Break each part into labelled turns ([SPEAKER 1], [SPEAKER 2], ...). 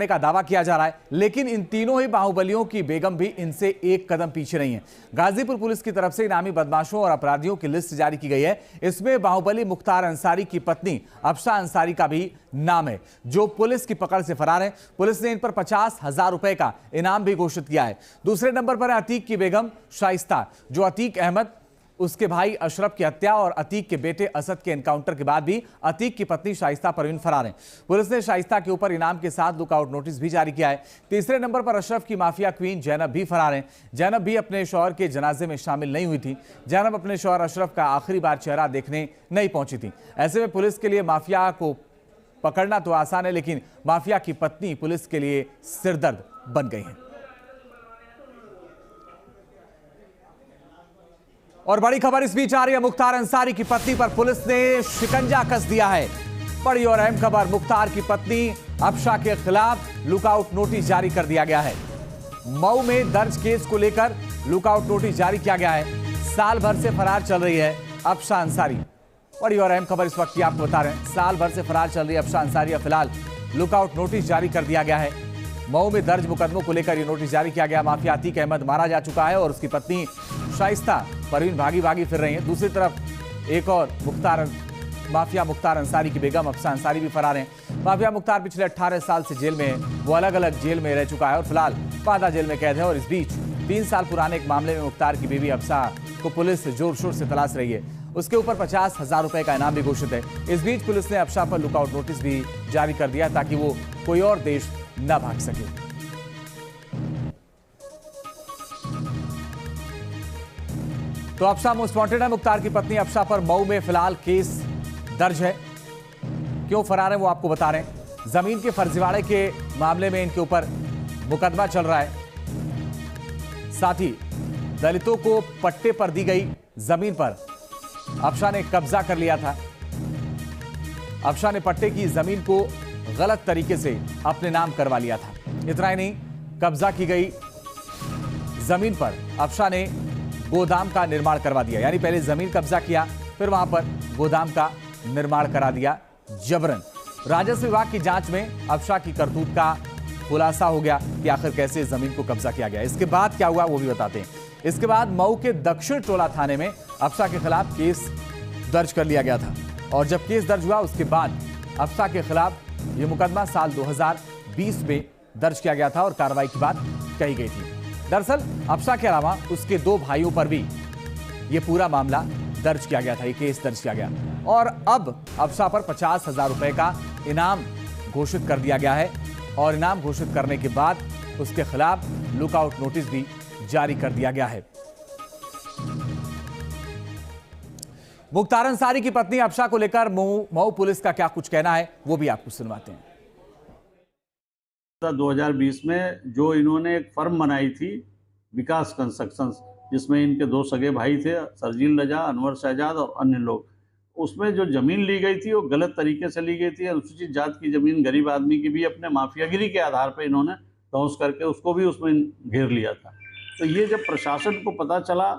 [SPEAKER 1] का दावा किया जा रहा है, लेकिन इन तीनों ही बाहुबलियों की बेगम भी इनसे एक कदम पीछे नहीं है। गाजीपुर पुलिस की तरफ से इनामी बदमाशों और अपराधियों की लिस्ट जारी की गई है। इसमें बाहुबली मुख्तार अंसारी की पत्नी अफशा अंसारी का भी नाम है, जो पुलिस की पकड़ से फरार है। पुलिस ने इन पर 50,000 रुपए का इनाम भी घोषित किया है। दूसरे नंबर पर है अतीक की बेगम शाइस्ता, जो अतीक अहमद, उसके भाई अशरफ की हत्या और अतीक के बेटे असद के एनकाउंटर के बाद भी अतीक की पत्नी शाइस्ता परवीन फरार है। पुलिस ने शाइस्ता के ऊपर इनाम के साथ लुकआउट नोटिस भी जारी किया है। तीसरे नंबर पर अशरफ की माफिया क्वीन जैनब भी फरार है। जैनब भी अपने शौहर के जनाजे में शामिल नहीं हुई थी। जैनब अपने शौहर अशरफ का आखिरी बार चेहरा देखने नहीं पहुंची थी। ऐसे में पुलिस के लिए माफिया को पकड़ना तो आसान है, लेकिन माफिया की पत्नी पुलिस के लिए सिरदर्द बन गई है। और बड़ी खबर इस बीच आ रही है, मुख्तार अंसारी की पत्नी पर पुलिस ने शिकंजा कस दिया है। बड़ी और अहम खबर, मुख्तार की पत्नी अफशा के खिलाफ लुकआउट नोटिस जारी कर दिया गया है। मऊ में दर्ज केस को लेकर लुकआउट नोटिस जारी किया गया है। साल भर से फरार चल रही है अफशा अंसारी। बड़ी और अहम खबर इस वक्त की आपको बता रहे हैं, साल भर से फरार चल रही है अफशा अंसारी। फिलहाल लुकआउट नोटिस जारी कर दिया गया है। मऊ में दर्ज मुकदमों को लेकर यह नोटिस जारी किया गया। माफिया अतीक अहमद मारा जा चुका है और उसकी पत्नी शाइस्ता परवीन भागी फिर रही है। दूसरी तरफ एक और माफिया मुख्तार अंसारी की बेगम अफशा अंसारी भी फरार हैं। माफिया मुख्तार पिछले 18 साल से जेल में है। वो अलग अलग जेल में रह चुका है और फिलहाल बादा जेल में कैद है। और इस बीच 3 साल पुराने एक मामले में मुख्तार की बीवी अफशा को पुलिस जोर शोर से तलाश रही है। उसके ऊपर 50,000 रुपए का इनाम भी घोषित है। इस बीच पुलिस ने अफशा पर लुकआउट नोटिस भी जारी कर दिया ताकि वो कोई और देश न भाग सके। तो अफशा मोस्ट वांटेड है। मुख्तार की पत्नी अफशा पर मऊ में फिलहाल केस दर्ज है। क्यों फरार है वो आपको बता रहे हैं। जमीन के फर्जीवाड़े के मामले में इनके ऊपर मुकदमा चल रहा है। साथ ही दलितों को पट्टे पर दी गई जमीन पर अफशा ने कब्जा कर लिया था। अफशा ने पट्टे की जमीन को गलत तरीके से अपने नाम करवा लिया था। इतना ही नहीं, कब्जा की गई जमीन पर अफशा ने गोदाम का निर्माण करवा दिया। यानी पहले जमीन कब्जा किया, फिर वहां पर गोदाम का निर्माण करा दिया जबरन। राजस्व विभाग की जांच में अफशा की करतूत का खुलासा हो गया कि आखिर कैसे जमीन को कब्जा किया गया। इसके बाद क्या हुआ वो भी बताते हैं। इसके बाद मऊ के दक्षिण टोला थाने में अफशा के खिलाफ केस दर्ज कर लिया गया था। और जब केस दर्ज हुआ उसके बाद अफशा के खिलाफ यह मुकदमा साल 2020 में दर्ज किया गया था और कार्रवाई की बात कही गई थी। दरअसल अफशा के अलावा उसके 2 भाइयों पर भी यह पूरा मामला दर्ज किया गया था, ये केस दर्ज किया गया। और अब अफशा पर 50,000 रुपए का इनाम घोषित कर दिया गया है। और इनाम घोषित करने के बाद उसके खिलाफ लुकआउट नोटिस भी जारी कर दिया गया है। मुख्तार अंसारी की पत्नी अफशा को लेकर मऊ पुलिस का क्या कुछ कहना है वो भी आपको सुनवाते हैं।
[SPEAKER 2] 2020 में जो इन्होंने एक फर्म बनाई थी विकास कंस्ट्रक्शंस, जिसमें इनके 2 सगे भाई थे, सरजील रजा, अनवर शहजाद और अन्य लोग, उसमें जो जमीन ली गई थी वो गलत तरीके से ली गई थी। अनुसूचित जात की जमीन गरीब आदमी की भी अपने माफियागिरी के आधार पर इन्होंने दौस करके उसको भी उसमें घेर लिया था। तो ये जब प्रशासन को पता चला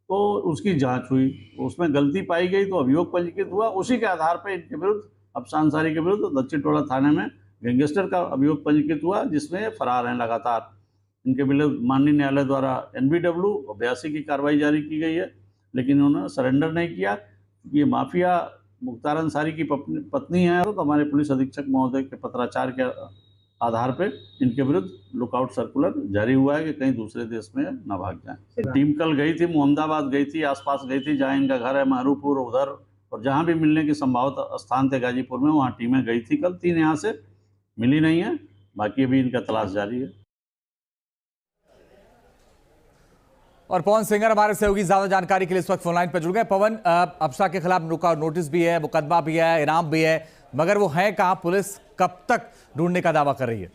[SPEAKER 2] तो उसकी जांच हुई, उसमें गलती पाई गई तो अभियोग पंजीकृत हुआ। उसी के आधार पर इनके विरुद्ध, अफशा अंसारी के विरुद्ध दक्षिण टोला थाने में गैंगस्टर का अभियोग पंजीकृत हुआ, जिसमें फरार हैं लगातार। इनके विरुद्ध माननीय न्यायालय द्वारा NBW और 82 की कार्रवाई जारी की गई है, लेकिन उन्होंने सरेंडर नहीं किया। ये माफिया मुख्तार अंसारी की पत्नी है। तो हमारे पुलिस अधीक्षक महोदय के पत्राचार के आधार पर इनके विरुद्ध लुकआउट सर्कुलर जारी हुआ है कि कहीं दूसरे देश में न भाग जाएं। टीम कल गई थी, मोहम्मदाबाद गई थी, आसपास गई थी जहाँ इनका घर है, महरूपुर उधर, और जहाँ भी मिलने की संभावित स्थान थे गाजीपुर में, वहाँ टीमें गई थी कल। 3 यहाँ से मिली नहीं है, बाकी अभी इनका तलाश जारी है।
[SPEAKER 1] और पवन सिंगर हमारे सहयोगी ज्यादा जानकारी के लिए इस वक्त फोनलाइन पर जुड़ गए। पवन, अफशा के खिलाफ लुकआउट नोटिस भी है, मुकदमा भी है, इनाम भी है, मगर वो है कहां? पुलिस कब तक ढूंढने का दावा कर रही है?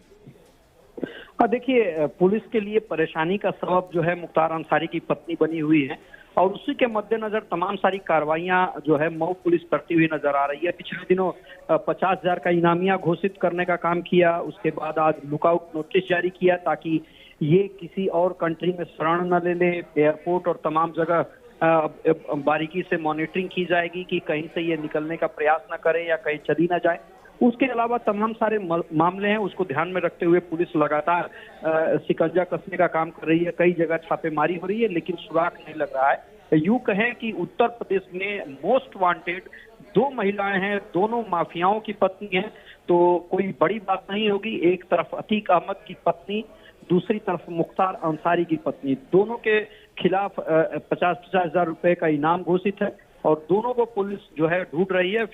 [SPEAKER 3] देखिए, पुलिस के लिए परेशानी का सबब जो है मुख्तार अंसारी की पत्नी बनी हुई है और उसी के मद्देनजर तमाम सारी कार्रवाइयां जो है मऊ पुलिस करती हुई नजर आ रही है। पिछले दिनों 50,000 का इनामिया घोषित करने का काम किया, उसके बाद आज लुकआउट नोटिस जारी किया ताकि ये किसी और कंट्री में शरण न ले ले। एयरपोर्ट और तमाम जगह बारीकी से मॉनिटरिंग की जाएगी कि कहीं से ये निकलने का प्रयास न करे या कहीं चली न जाए। उसके अलावा तमाम सारे मामले हैं, उसको ध्यान में रखते हुए पुलिस लगातार शिकंजा कसने का काम कर रही है। कई जगह छापेमारी हो रही है लेकिन सुराग नहीं लग रहा है। यूं कहें कि उत्तर प्रदेश में मोस्ट वांटेड 2 महिलाएं हैं, दोनों माफियाओं की पत्नी हैं, तो कोई बड़ी बात नहीं होगी। एक तरफ अतीक अहमद की पत्नी, दूसरी तरफ मुख्तार अंसारी की पत्नी, दोनों के खिलाफ 50-50 हजार रुपए का इनाम घोषित है और दोनों को पुलिस जो है ढूंढ रही है।